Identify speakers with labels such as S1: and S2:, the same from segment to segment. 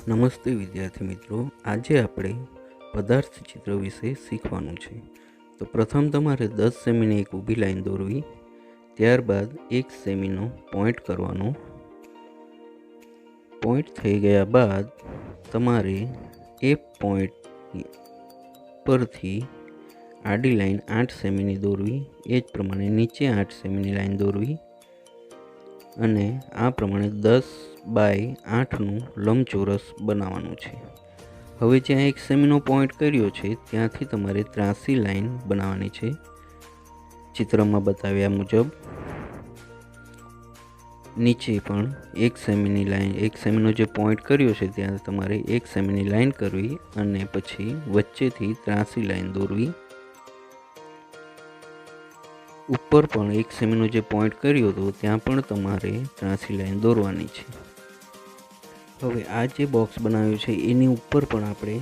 S1: નમસ્તે વિદ્યાર્થી મિત્રો, આજે આપણે પદાર્થ ચિત્ર વિશે શીખવાનું છે। તો પ્રથમ તમારે 10 સેમીની એક ઊભી લાઈન દોરવી, ત્યારબાદ 1 સેમીનો પોઈન્ટ કરવાનો। પોઈન્ટ થઈ ગયા બાદ તમારે એ પોઈન્ટ પરથી આડી લાઈન 8 સેમીની દોરવી, એ જ પ્રમાણે નીચે 8 સેમીની લાઈન દોરવી અને આ પ્રમાણે 10/8નું લંબચોરસ બનાવવાનું છે। હવે જ્યાં 1 સેમીનો પોઈન્ટ કર્યો છે ત્યાંથી તમારે ત્રાસી લાઈન બનાવવાની છે। ચિત્રમાં બતાવ્યા મુજબ નીચે પણ 1 સેમીની લાઈન, 1 સેમીનો જે પોઈન્ટ કર્યો છે ત્યાં તમારે 1 સેમીની લાઈન કરવી અને પછી વચ્ચેથી ત્રાસી લાઈન દોરવી। ઉપર પણ 1 સેમીનો જે પોઈન્ટ કર્યો હતો ત્યાં પણ તમારે ત્રાસી લાઈન દોરવાની છે। હવે આ જે બોક્સ બનાવ્યું છે એની ઉપર પણ આપણે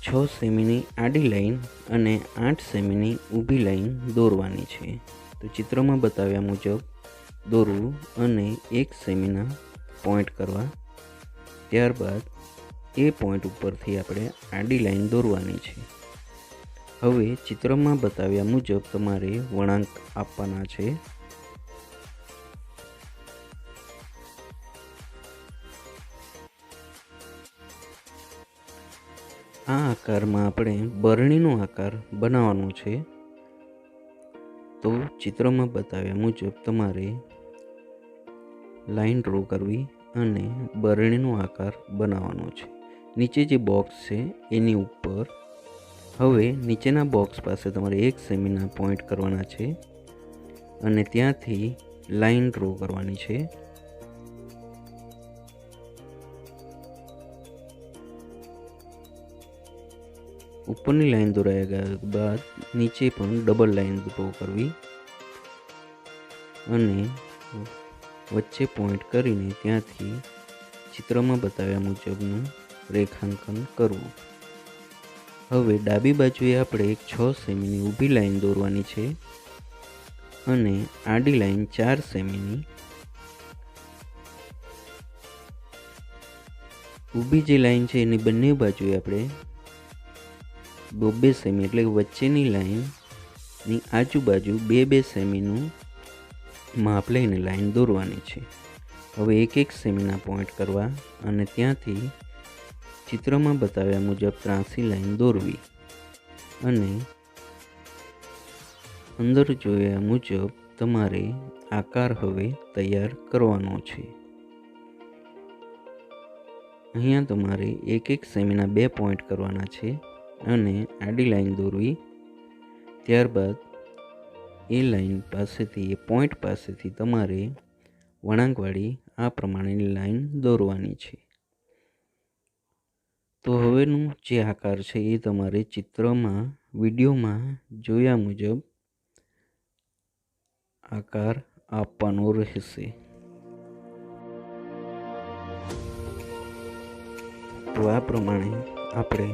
S1: 6 સેમીની આડી લાઈન અને 8 સેમીની ઊભી લાઈન દોરવાની છે। તો ચિત્રમાં બતાવ્યા મુજબ દોરવું અને 1 સેમીના પોઈન્ટ કરવા, ત્યારબાદ એ પોઈન્ટ ઉપરથી આપણે આડી લાઈન દોરવાની છે। હવે ચિત્રમાં બતાવ્યા મુજબ તમારે વળાંક આપવાના છે। આ આકારમાં આપણે બરણીનો આકાર બનાવવાનો છે। તો ચિત્રમાં બતાવ્યા મુજબ તમારે લાઈન ડ્રો કરવી અને બરણીનો આકાર બનાવવાનો છે। નીચે જે બોક્સ છે એની ઉપર હવે નીચેના બોક્સ પાસે તમારે 1 સેમીના પોઈન્ટ કરવાના છે અને ત્યાંથી લાઈન ડ્રો કરવાની છે। ઉપરની લાઈન દોરાયા ગયા બાદ નીચે પણ ડબલ લાઈન ડ્રો કરવી અને વચ્ચે પોઈન્ટ કરીને ત્યાંથી ચિત્રમાં બતાવ્યા મુજબનું રેખાંકન કરવું। હવે ડાબી બાજુએ આપણે એક 6 સેમીની ઊભી લાઈન દોરવાની છે અને આડી લાઈન 4 સેમીની। ઊભી જે લાઈન છે એની બંને બાજુએ આપણે 2 સેમી એટલે વચ્ચેની લાઈનની આજુબાજુ 2 સેમીનું માપ લઈને લાઈન દોરવાની છે। હવે 1 સેમીના પોઈન્ટ કરવા અને ત્યાંથી ચિત્રમાં બતાવ્યા મુજબ ત્રાસી લાઈન દોરવી અને અંદર જોયા મુજબ તમારે આકાર હવે તૈયાર કરવાનો છે। અહીંયા તમારે 1 સેમીના 2 પોઈન્ટ કરવાના છે અને આડી લાઈન દોરવી, ત્યારબાદ એ લાઈન પાસેથી, એ પોઈન્ટ પાસેથી તમારે વળાંકવાળી આ પ્રમાણેની લાઈન દોરવાની છે। તો હવેનું જે આકાર છે એ તમારે ચિત્રમાં, વિડીયોમાં જોયા મુજબ આકાર આપવાનો રહેશે। તો આ પ્રમાણે આપણે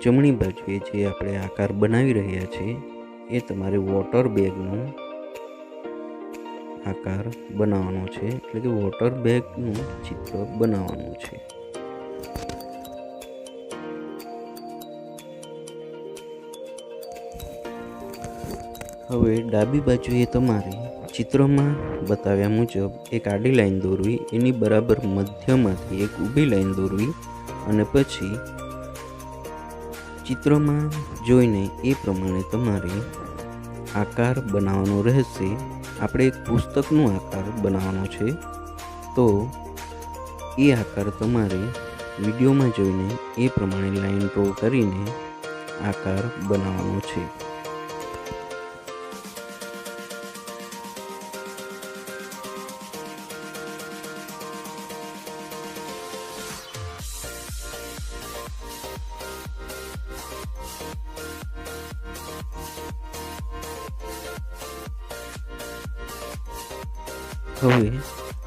S1: જમણી બાજુએ જે આપણે આકાર બનાવી રહ્યા છીએ એ તમારે વોટર બેગનો આકાર બનાવવાનો છે, એટલે કે વોટર બેગનું ચિત્ર બનાવવાનું છે। હવે ડાબી બાજુએ તમારે ચિત્રમાં બતાવ્યા મુજબ એક આડી લાઈન દોરવી, એની બરાબર મધ્યમાંથી એક ઊભી લાઈન દોરવી અને પછી ચિત્રમાં જોઈને એ પ્રમાણે તમારે આકાર બનાવવાનો રહેશે। આપણે એક પુસ્તકનો આકાર બનાવવાનો છે, તો એ આકાર તમારે વિડીયોમાં જોઈને એ પ્રમાણે લાઈન ડ્રો કરીને આકાર બનાવવાનો છે। હવે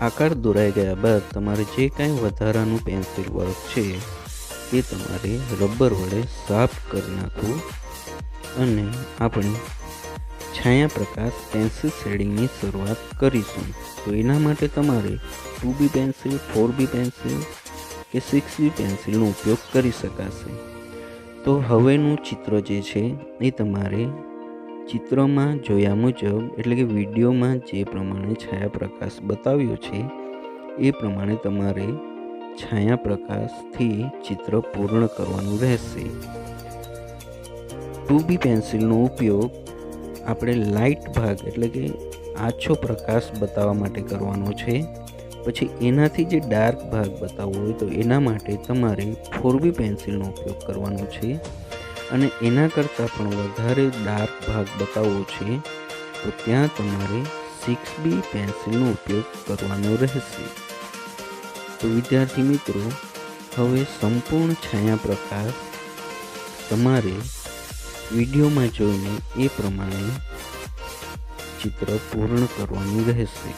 S1: આકાર દોરાઈ ગયા બાદ તમારે જે કાંઈ વધારાનું પેન્સિલ વર્ક છે એ તમારે રબર વડે સાફ કરી નાખવું અને આપણે છાયા પ્રકાશ પેન્સિલ શેડિંગની શરૂઆત કરીશું. તો એના માટે તમારે 2B પેન્સિલ, 4B પેન્સિલ કે 6B પેન્સિલનો ઉપયોગ કરી શકાશે. તો હવેનું ચિત્ર જે છે એ તમારે ચિત્રમાં જોયા મુજબ, એટલે કે વિડીયોમાં જે પ્રમાણે છાયા પ્રકાશ બતાવ્યો છે એ પ્રમાણે તમારે છાયા પ્રકાશથી ચિત્ર પૂર્ણ કરવાનું રહેશે. 2B પેન્સિલનો ઉપયોગ આપણે લાઇટ ભાગ, એટલે કે આછો પ્રકાશ બતાવવા માટે કરવાનો છે. પછી એનાથી જે ડાર્ક ભાગ બતાવવો હોય તો એના માટે તમારે 4B પેન્સિલનો ઉપયોગ કરવાનો છે. અને એના કરતાં પણ વધારે ડાર્ક ભાગ બતાવવો છે તો ત્યાં તમારે 6B પેન્સિલનો ઉપયોગ કરવાનો રહેશે. તો વિદ્યાર્થી મિત્રો, હવે સંપૂર્ણ છાયા પ્રકાશ તમારે વિડીયોમાં જોઈને એ પ્રમાણે ચિત્ર પૂર્ણ કરવાનું રહેશે.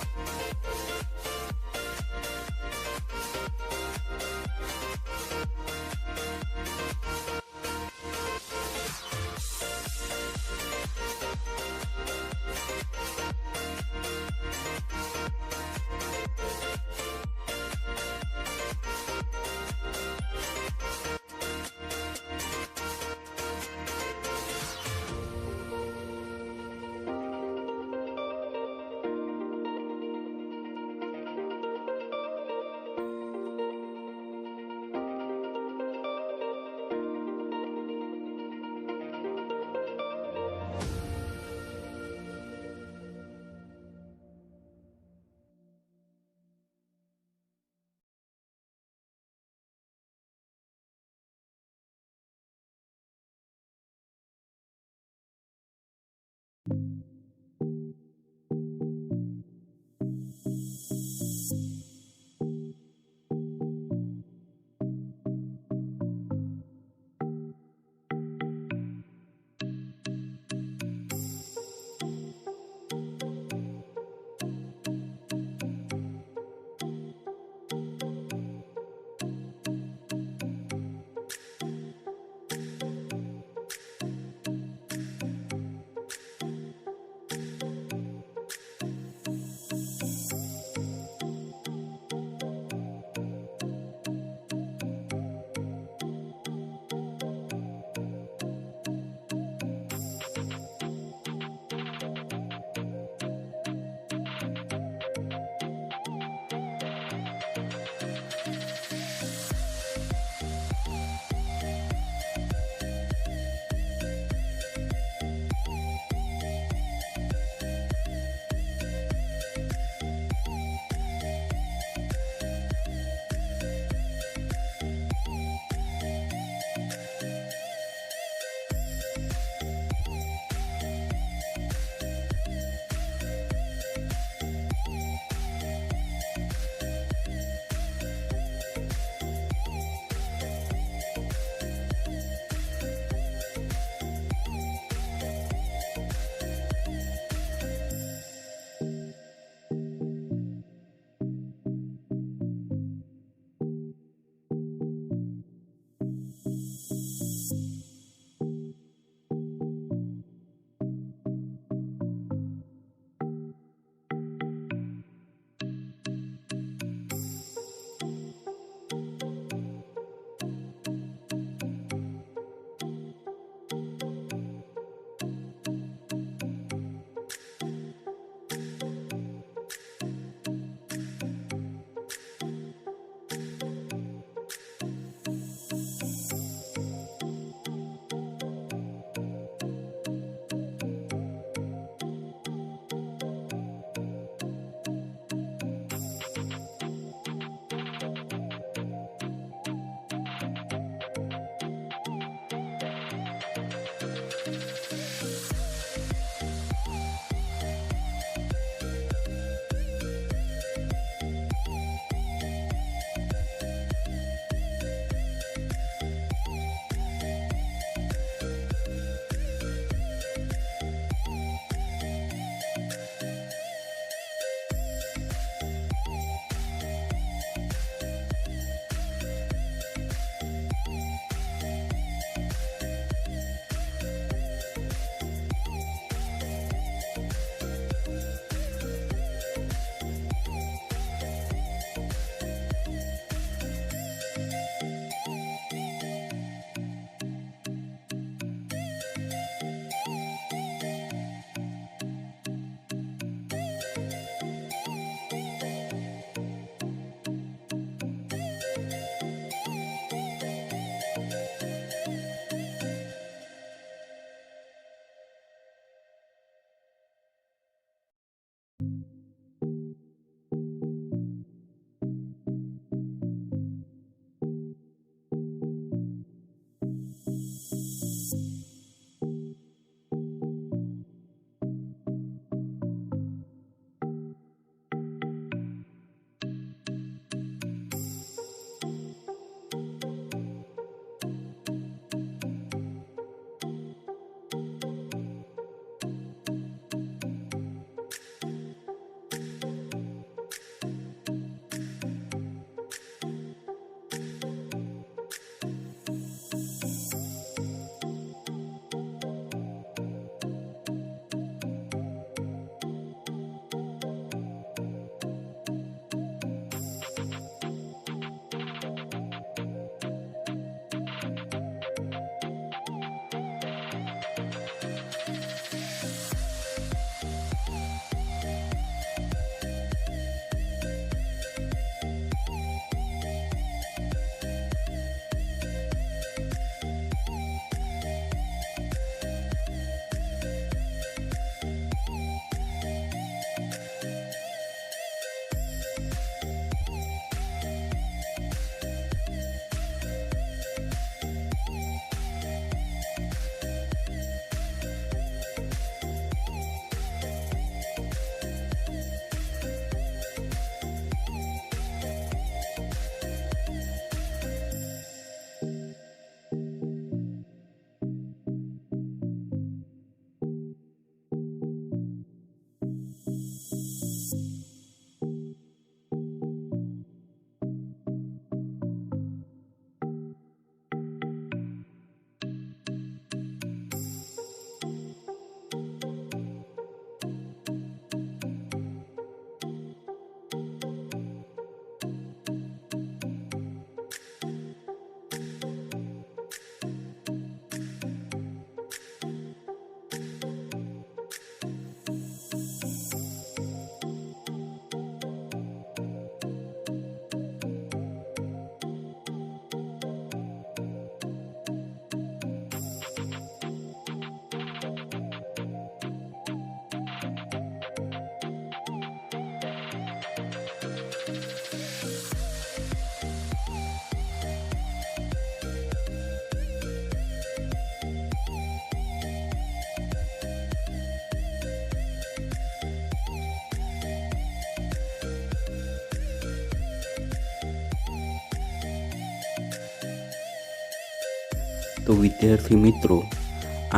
S1: તો વિદ્યાર્થી મિત્રો,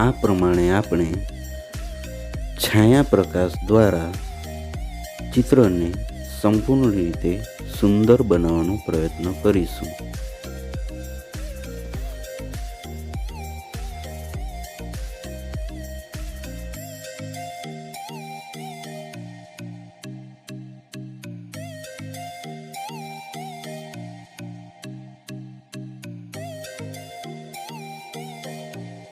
S1: આ પ્રમાણે આપણે છાયા પ્રકાશ દ્વારા ચિત્રને સંપૂર્ણ રીતે સુંદર બનાવવાનો પ્રયત્ન કરીશું.